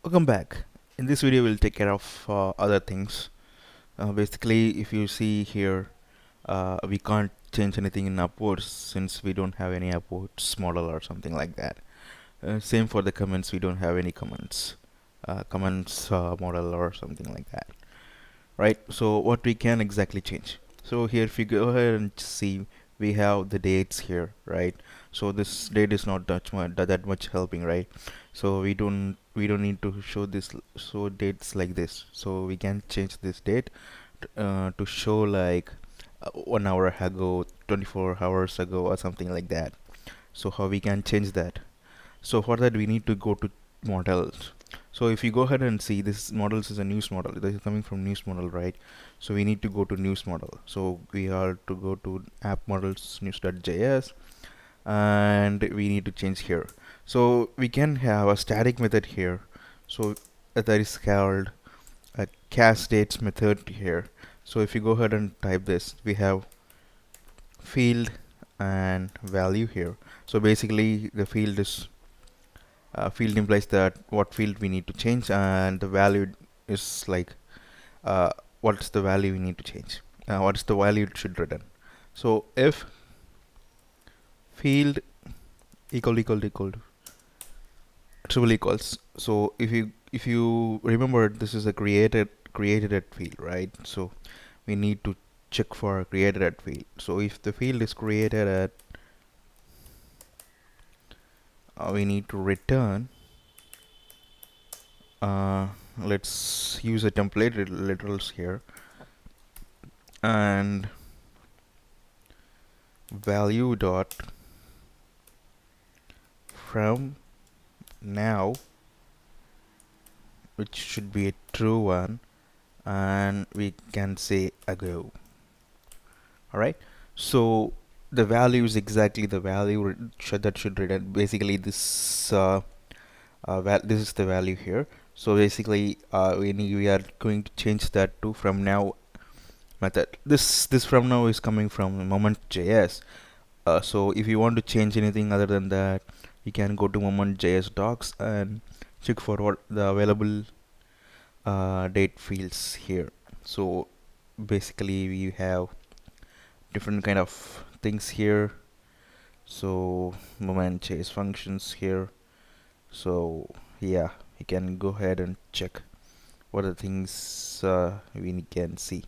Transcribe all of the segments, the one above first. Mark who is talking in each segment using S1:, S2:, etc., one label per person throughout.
S1: Welcome back. In this video, we'll take care of other things. Basically, if you see here, we can't change anything in upwards since we don't have any upwards model or something like that. Same for the comments, we don't have any comments model or something like that, right? So what we can exactly change? So here, if you go ahead and see, we have the dates here, right? So this date is not that much helping, right? So we don't need to show dates like this. So we can change this date to show like 1 hour ago, 24 hours ago, or something like that. So how we can change that? So for that we need to go to models. So if you go ahead and see, this models is a news model. This is coming from news model, right? So we need to go to news model. So we are to go to app models news.js, and we need to change here. So we can have a static method here. So that is called a cast dates method here. So if you go ahead and type this, we have field and value here. So basically the field implies that what field we need to change, and the value is like uh, what's the value we need to change, what's the value it should return. So if field equal triple equals, so if you remember, this is a created at field, right? So we need to check for created at field. So if the field is created at, we need to return, uh, let's use a template literals here, and value dot from now, which should be a true one, and we can say ago. All right, so the value is exactly the value that should return. Basically this this is the value here. So basically we are going to change that to from now method. This from now is coming from moment.js. So if you want to change anything other than that, you can go to moment.js docs and check for what the available date fields here. So basically we have different kind of things here. So moment.js functions here. So yeah, you can go ahead and check what are the things we can see.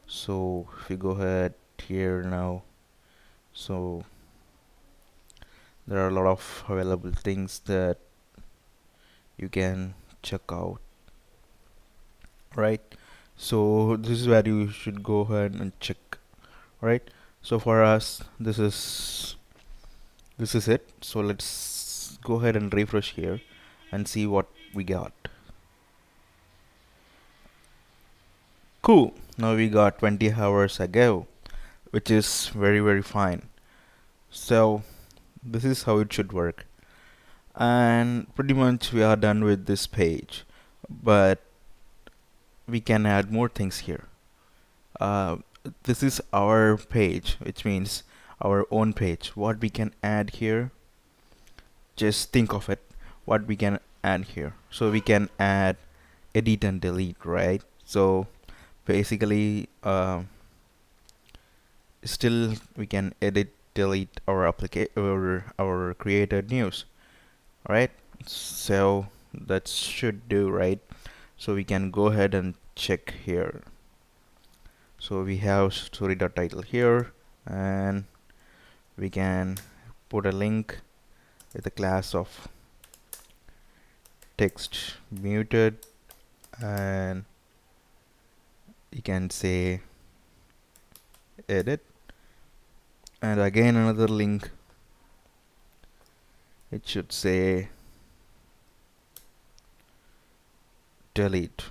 S1: So if you go ahead here now, so there are a lot of available things that you can check out, right? So this is where you should go ahead and check, right? So for us, this is it. So let's go ahead and refresh here and see what we got. Cool, now we got 20 hours ago, which is very fine. So this is how it should work, and pretty much we are done with this page, but we can add more things here. uh, this is our page, which means our own page. What we can add here, just think of it, what we can add here. So we can add edit and delete, right? So basically still we can edit, delete our our created news, right? So that should do, right? So we can go ahead and check here. So we have story.title here, and we can put a link with a class of text muted, and you can say edit, and again another link, it should say delete.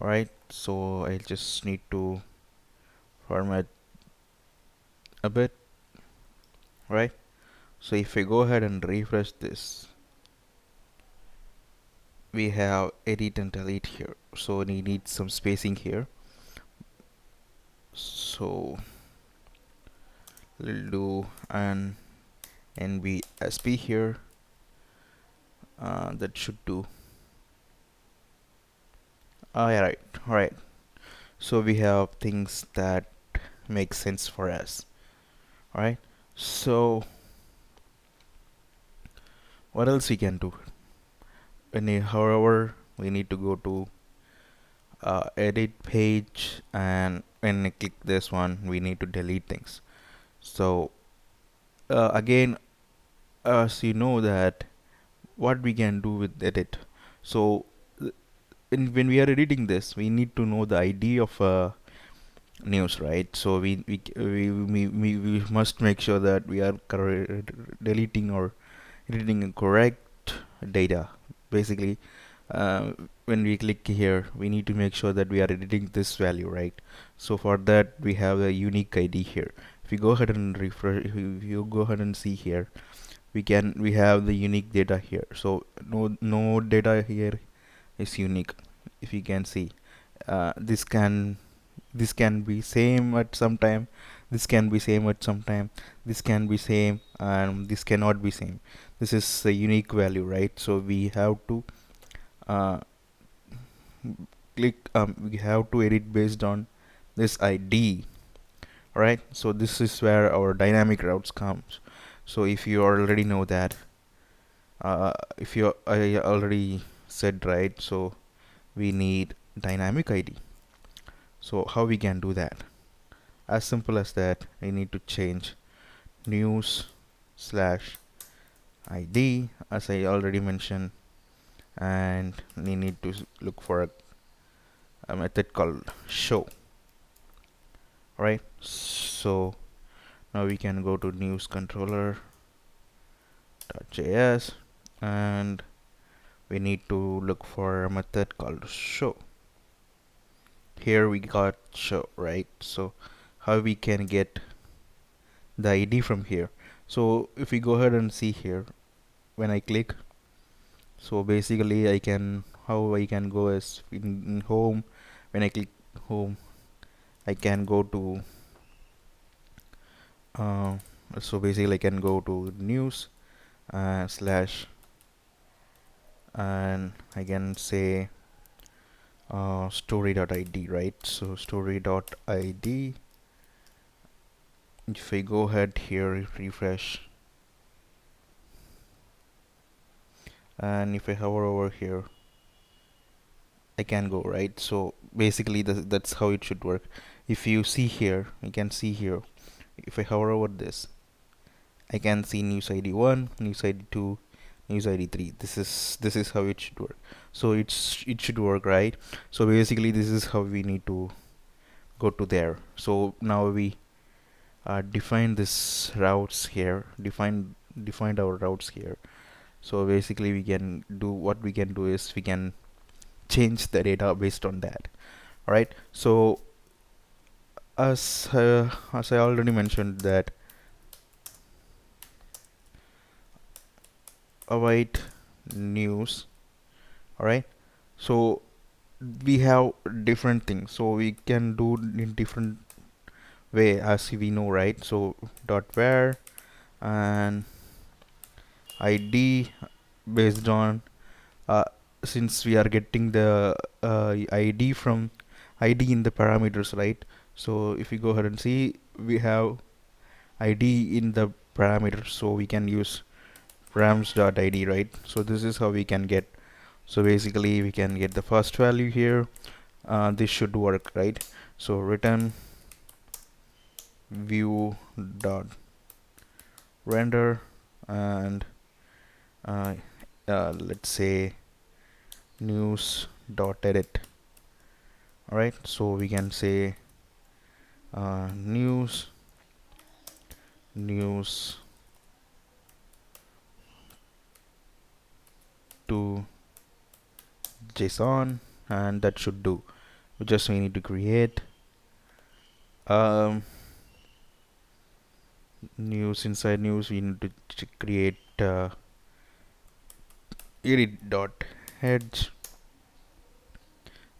S1: Alright, so I just need to format a bit, right? So if I go ahead and refresh this, we have edit and delete here. So we need some spacing here. So we'll do an NBSP here, That should do. Yeah, right. All right. So we have things that make sense for us. All right. So what else we can do? However, we need to go to edit page, and when I click this one, we need to delete things. So again, as you know that what we can do with edit. So when we are editing this, we need to know the ID of news, right? So we must make sure that we are deleting or editing correct data. Basically, when we click here, we need to make sure that we are editing this value, right? So for that, we have a unique ID here. If you go ahead and refresh, if you go ahead and see here, we have the unique data here. So no data here is unique. If you can see, this can be same at some time, this can be same at some time, this can be same, and this cannot be same. This is a unique value, right? So we have to uh, we have to edit based on this ID, right? So this is where our dynamic routes comes. So if you already know that, if you I already said, right, so we need dynamic ID. So how we can do that? As simple as that, I need to change news slash ID, as I already mentioned, and we need to look for a method called show. Alright, so now we can go to news controller.js, and we need to look for a method called show. Here we got show, right? So how we can get the ID from here? So if we go ahead and see here, when I click, so basically how I can go is in home. When I click home, I can go to uh, so basically I can go to news slash, and I can say story.id, right? So story.id. If I go ahead here, refresh, and if I hover over here, I can go, right? So basically that's how it should work. If you see here, you can see here, if I hover over this, I can see news ID 1, news ID 2, news ID 3. This is how it should work. So it should work, right? So basically this is how we need to go to there. So now we define this routes here, defined our routes here. So basically what we can do is we can change the data based on that. All right. So as I already mentioned that await news. All right. So we have different things, so we can do in different way, as we know, right? So dot where and ID based on uh, since we are getting the ID in the parameters, right? So if we go ahead and see, we have ID in the parameters, so we can use params.id, right? So this is how we can get. So basically we can get the first value here. This should work, right? So return view dot render, and uh, let's say news dot edit. All right, so we can say news to JSON, and that should do. We need to create um, news. Inside news we need to create edit dot heads.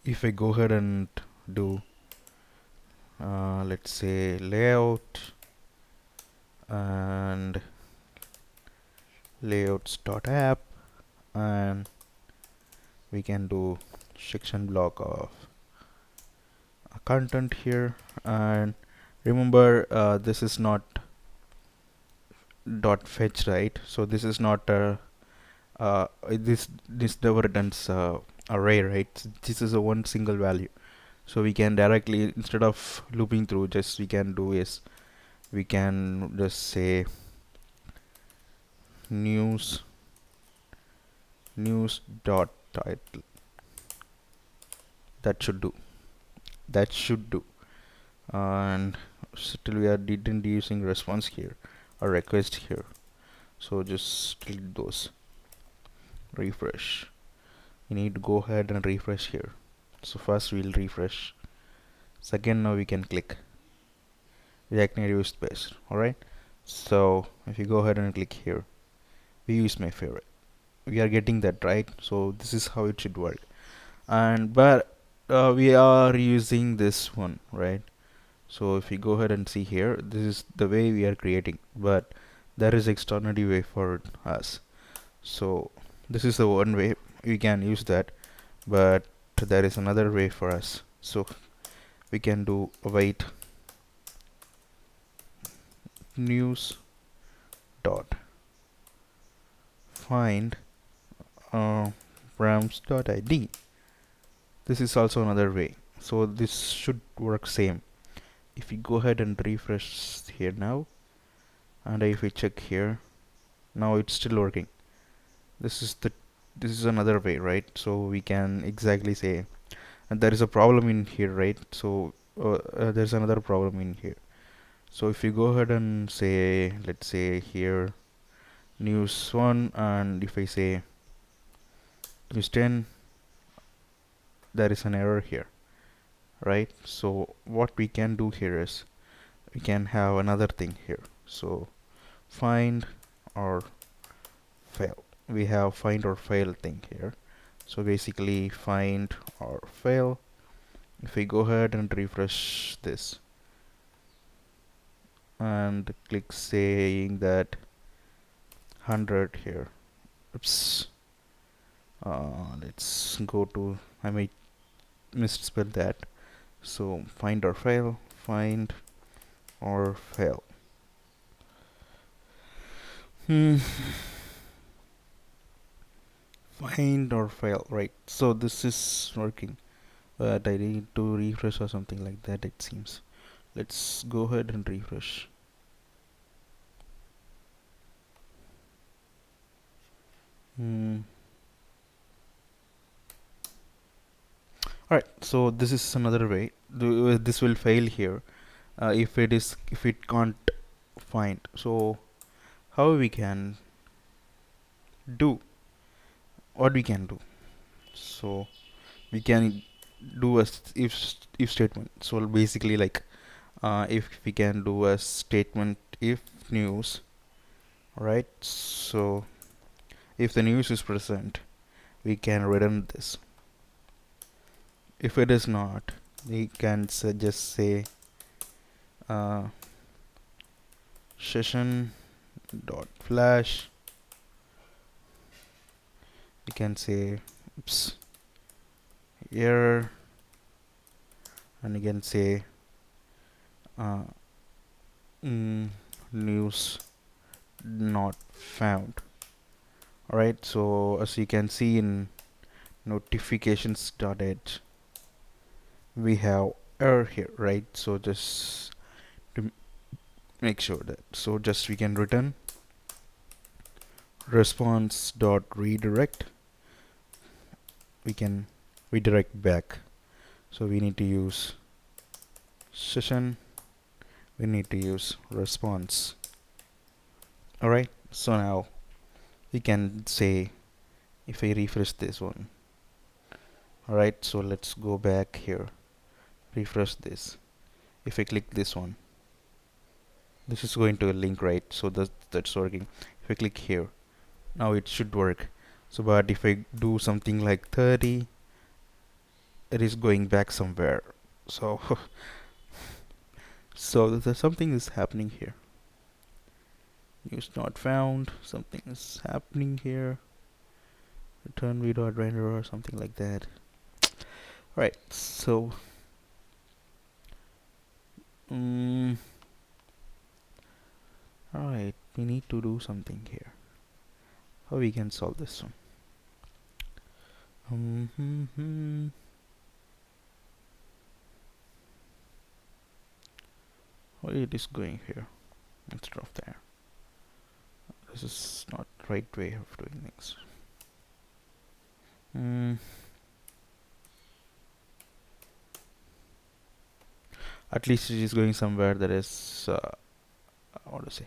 S1: If I go ahead and do let's say layout and layouts dot app, and we can do section block of content here. And remember, this is not dot fetch, right? So this is not this never returns array, right? This is a one single value, so we can directly, instead of looping through, just we can do is we can just say news dot title. That should do. And still we are didn't using response here or request here, so just delete those. Refresh. You need to go ahead and refresh here. So first we'll refresh. Second, now we can click React Native use space. Alright, so if you go ahead and click here, view is my favorite. We are getting that, right? So this is how it should work. And but we are using this one, right? So if you go ahead and see here, this is the way we are creating, but there is externally way for us. So this is the one way we can use that, but there is another way for us. So we can do await news dot find rams.id. This is also another way, so this should work same. If we go ahead and refresh here now, and if we check here, now it's still working. This is another way, right? So we can exactly say, and there is a problem in here, right? So there's another problem in here. So if you go ahead and say, let's say here news 1, and if I say news 10, there is an error here, right? So what we can do here is we can have another thing here. So find or fail. We have find or fail thing here. So basically find or fail. If we go ahead and refresh this and click saying that 100 here, oops, let's go to, I might misspell that. So find or fail, find or fail. Find or fail, right? So this is working, but I need to refresh or something like that, it seems. Let's go ahead and refresh. Alright, so this is another way. This will fail here if it can't find. So how we can do what we can do? So we can do a if statement. So basically, like if we can do a statement if news, right? So if the news is present, we can return this. If it is not, we can just say session dot flash. We can say oops, error, and you can say news not found. Alright, so as you can see in notifications.h, we have error here, right? So just to make sure that, so just we can return response dot redirect. We can redirect back, so we need to use session, we need to use response. Alright, so now we can say if I refresh this one. Alright, so let's go back here, refresh this. If I click this one, this is going to a link, right? So that's working. If I click here, now it should work. So but if I do something like 30, it is going back somewhere. So so there's something is happening here. News not found, something is happening here. return v.render or something like that. Right, so alright, we need to do something here. How we can solve this one? Why it is going here instead of there? This is not right way of doing things. At least it is going somewhere that is what to say,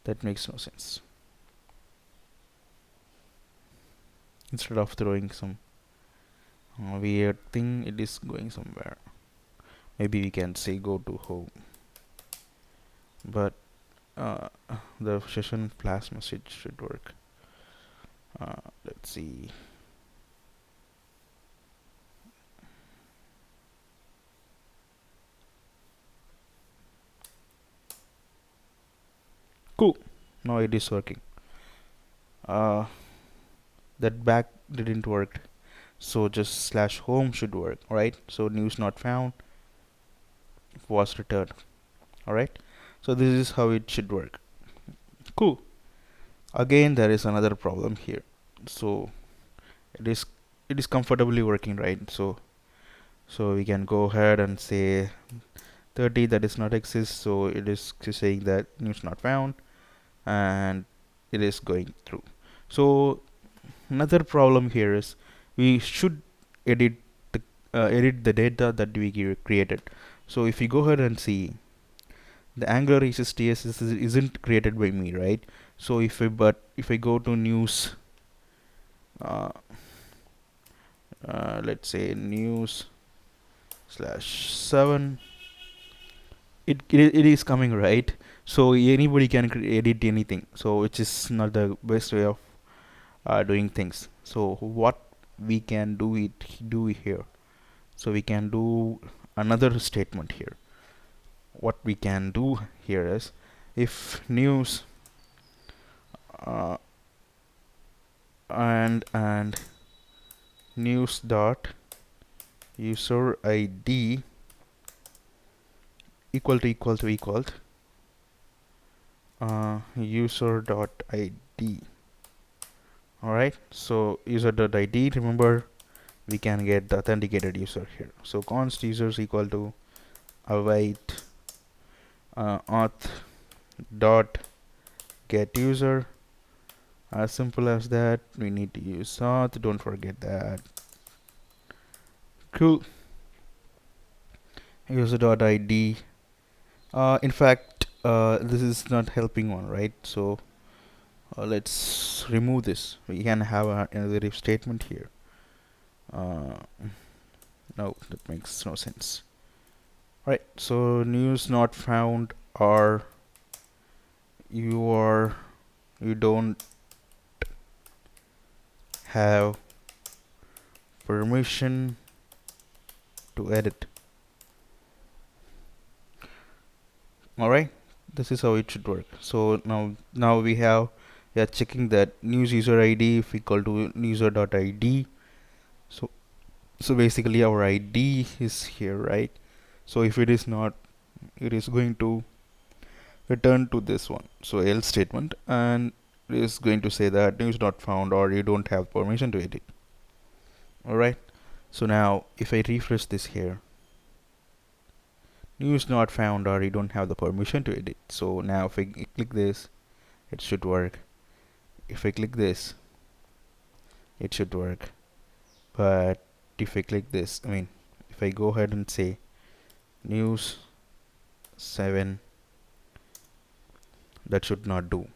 S1: that makes no sense. Instead of throwing some weird thing, it is going somewhere. Maybe we can say go to home, but the session flash message should work. Let's see. Cool, now it is working. That back didn't work, so just slash home should work. Alright, so news not found was returned. Alright, so this is how it should work. Cool. Again, there is another problem here. So it is comfortably working, right? So we can go ahead and say 30 that is not exist, so it is saying that news not found, and it is going through. So another problem here is we should edit the data that we created. So if you go ahead and see, the Angular AdonisJs isn't created by me, right? So if I go to news, let's say news /7, it is coming, right? So anybody can edit anything, so which is not the best way of doing things. So what we can do here, so we can do another statement here. What we can do here is, if news and news dot user ID equal to user dot ID. Alright, so user dot ID, remember we can get the authenticated user here. So const users equal to await auth dot get user. As simple as that. We need to use auth, don't forget that. Cool. User dot ID. In fact, this is not helping one, right? So let's remove this. We can have another if statement here. No, that makes no sense. Right, so news not found, or you don't have permission to edit. Alright, this is how it should work. So now we are checking that news user ID if equal to user.id. So basically our ID is here, right? So if it is not, it is going to return to this one, so else statement, and it is going to say that news not found or you don't have permission to edit. Alright, so now if I refresh this here, news not found or you don't have the permission to edit. So now if I click this, it should work. If I click this, it should work. But if I click this, if I go ahead and say news 7, that should not do.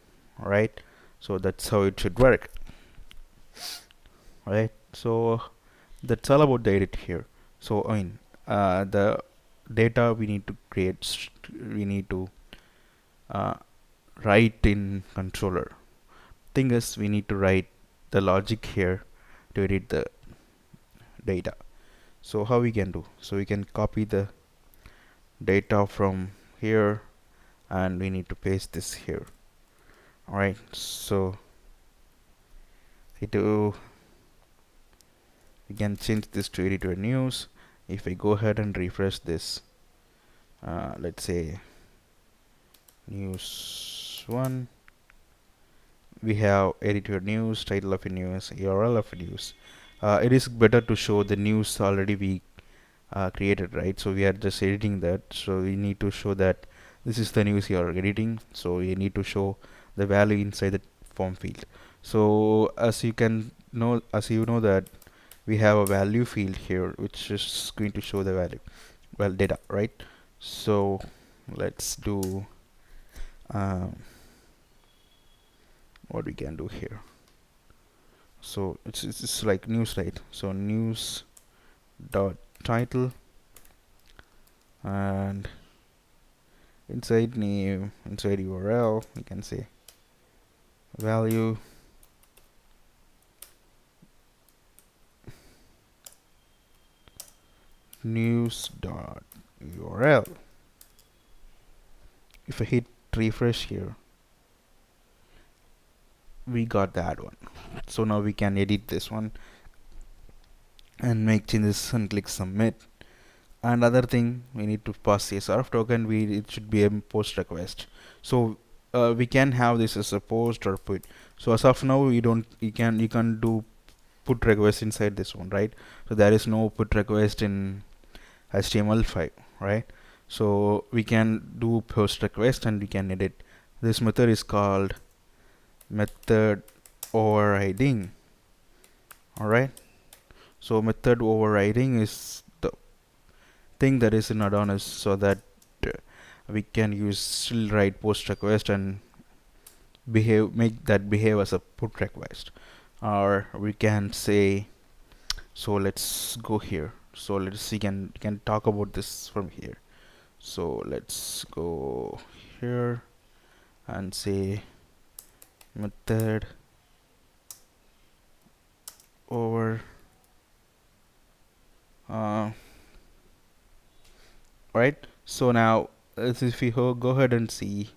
S1: Alright, so that's how it should work. Alright, so that's all about the edit here. So the data we need to create, we need to write in controller. Thing is, we need to write the logic here to edit the data. So how we can do? So we can copy the data from here and we need to paste this here. Alright, so we do We can change this to editor news. If I go ahead and refresh this, let's say news 1, we have editor news, title of a news, URL of a news. It is better to show the news already we created, right? So we are just editing that, so we need to show that this is the news you are editing, so you need to show the value inside the form field. So as you know that we have a value field here which is going to show the value, well, data, right? So let's do what we can do here. So it's like news, right? So news dot title, and inside name, inside URL, we can say value news dot URL. If I hit refresh here, we got that one. So now we can edit this one and make changes and click submit. And other thing, we need to pass CSRF token. It should be a post request. So we can have this as a post or put. So as of now, you can do put request inside this one, right? So there is no put request in HTML5, right? So we can do post request and we can edit. This method is called method overriding. All right. So method overriding is the thing that is in Adonis, so that we can still write post request and make that behave as a put request. Or we can say, so let's go here. So let's see, can talk about this from here. So let's go here and say method over right. So now if we go ahead and see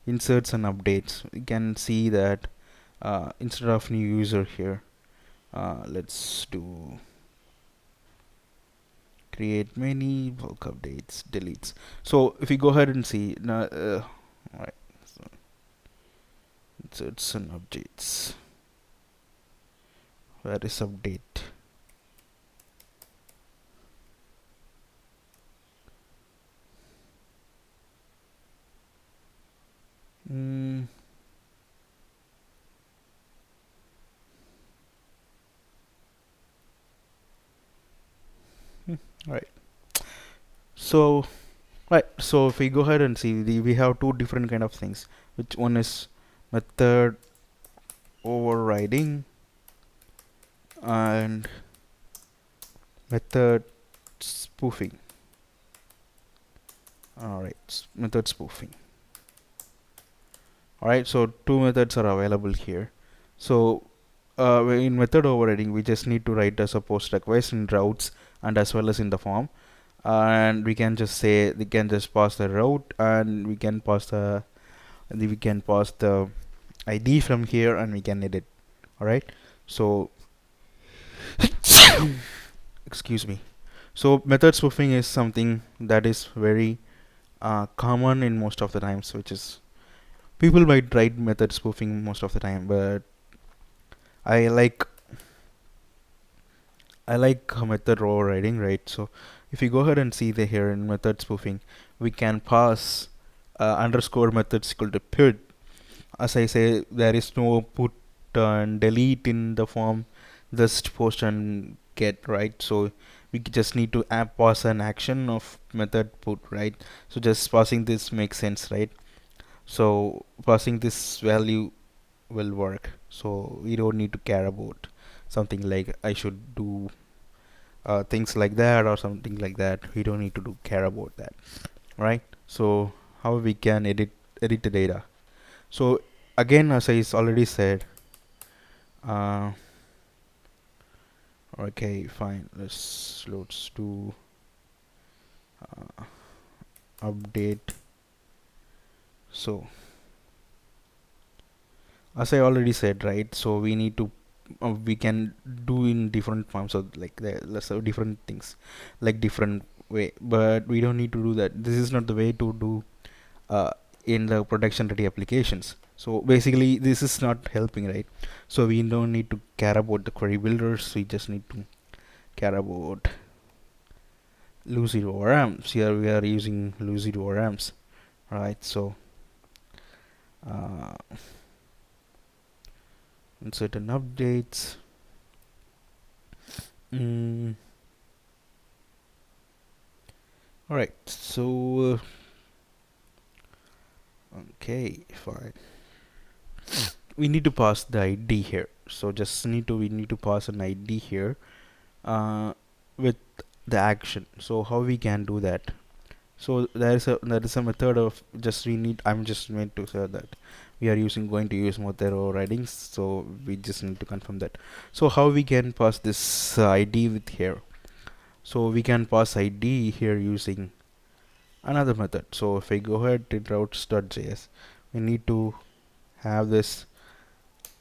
S1: inserts and updates, we can see that instead of new user here, let's do create many bulk updates, deletes. So if we go ahead and see now, right, so inserts and updates, where is update? Right. So so if we go ahead and see, we have two different kind of things, which one is method overriding and method spoofing. Alright, method spoofing. Alright, so two methods are available here. So in method overriding, we just need to write as a post request in routes and as well as in the form, and we can just say we can just pass the route, and we can pass the ID from here, and we can edit. Alright, so excuse me. So method spoofing is something that is very common in most of the times, which is people might write method spoofing most of the time, but I like method overriding, right? So if you go ahead and see the here in method spoofing, we can pass underscore methods equal to put. As I say, there is no put and delete in the form, just post and get, right? So we just need to pass an action of method put, right? So just passing this makes sense, right? So passing this value will work, so we don't need to care about something like I should do things like that or something like that. We don't need to care about that, right? So how we can edit the data? So again, as I already said, okay, fine, let's do update. So as I already said, right, so we need to we can do in different forms of like let's say different things, like different way, but we don't need to do that. This is not the way to do uh, in the production ready applications. So basically this is not helping, right? So we don't need to care about the query builders, we just need to care about lucid ORMs. Here we are using lucid ORMs, right? So uh, certain updates. All right, so okay, fine. We need to pass the ID here. So just we need to pass an ID here with the action. So how we can do that? So there is a method of just we need. I'm just meant to say that we are going to use method overridings. So we just need to confirm that. So how we can pass this ID with here? So we can pass ID here using another method. So if I go ahead to routes.js, we need to have this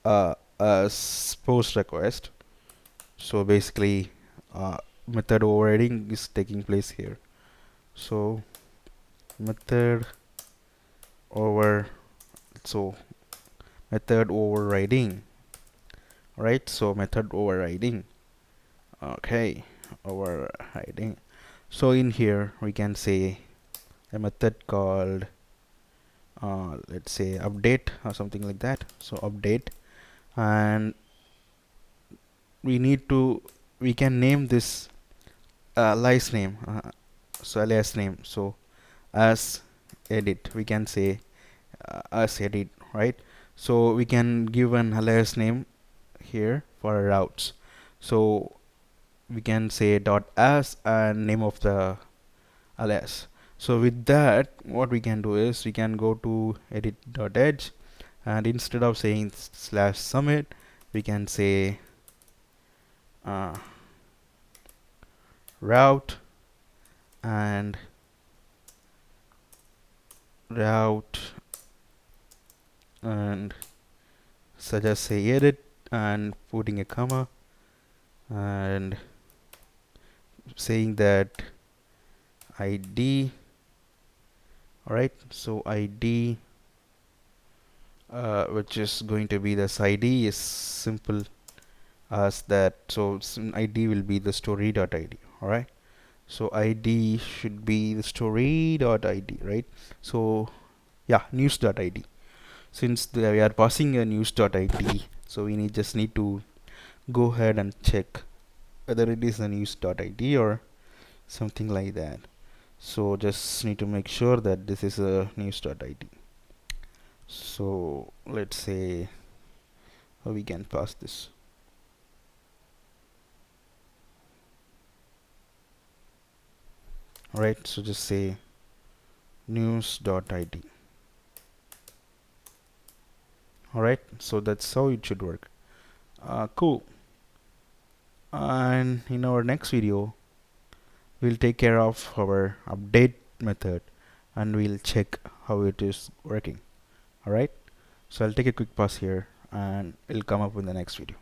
S1: post request. So basically method overriding is taking place here. So method over so method overriding, right? So method overriding, okay, overriding. So in here we can say a method called let's say update or something like that. So update, and we can name this alias name, so alias name. So as edit, we can say as edit, right? So we can give an alias name here for routes. So we can say dot as and name of the alias. So with that, what we can do is we can go to edit.edge, and instead of saying slash summit, we can say route and route and suggest say edit and putting a comma and saying that ID. Alright, so ID which is going to be this ID is simple as that. So ID will be the story.id. Alright, so ID should be the story.id, right? So yeah, news.id. Since we are passing a news.id, so we just need to go ahead and check whether it is a news.id or something like that. So just need to make sure that this is a news.id. So let's say how we can pass this. Alright, so just say news.id. Alright, so that's how it should work. Cool. And in our next video, we'll take care of our update method and we'll check how it is working. Alright, so I'll take a quick pause here and it'll come up in the next video.